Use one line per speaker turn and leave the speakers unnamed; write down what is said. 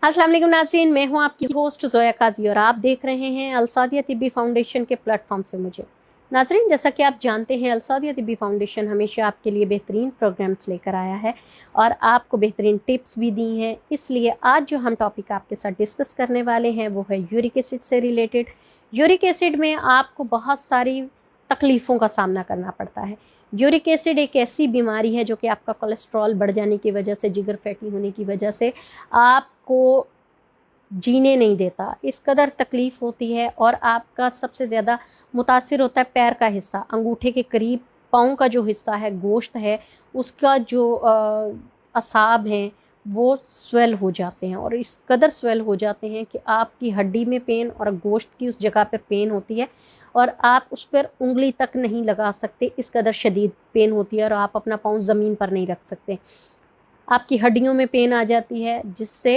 अस्सलाम वालेकुम नाज़रीन, मैं हूं आपकी होस्ट ज़ोया काजी और आप देख रहे हैं अलसादिया तिब्बी फाउंडेशन के प्लेटफॉर्म से मुझे। नाज़रीन, जैसा कि आप जानते हैं, अलसादिया तिब्बी फाउंडेशन हमेशा आपके लिए बेहतरीन प्रोग्राम्स लेकर आया है और आपको बेहतरीन टिप्स भी दी हैं। इसलिए आज जो हम टॉपिक आपके साथ डिस्कस करने वाले हैं वो है यूरिक एसिड से रिलेटेड। यूरिक एसिड में आपको बहुत सारी तकलीफ़ों का सामना करना पड़ता है। यूरिक एसिड एक ऐसी बीमारी है जो कि आपका कोलेस्ट्रॉल बढ़ जाने की वजह से, जिगर फैटी होने की वजह से आपको जीने नहीं देता। इस कदर तकलीफ़ होती है और आपका सबसे ज़्यादा मुतासिर होता है पैर का हिस्सा, अंगूठे के करीब पाँव का जो हिस्सा है, गोश्त है, उसका जो असाब हैं वो स्वेल हो जाते हैं और इस कदर स्वेल हो जाते हैं कि आपकी हड्डी में पेन और गोश्त की उस जगह पर पेन होती है और आप उस पर उंगली तक नहीं लगा सकते। इस कदर शदीद पेन होती है और आप अपना पाँव ज़मीन पर नहीं रख सकते। आपकी हड्डियों में पेन आ जाती है जिससे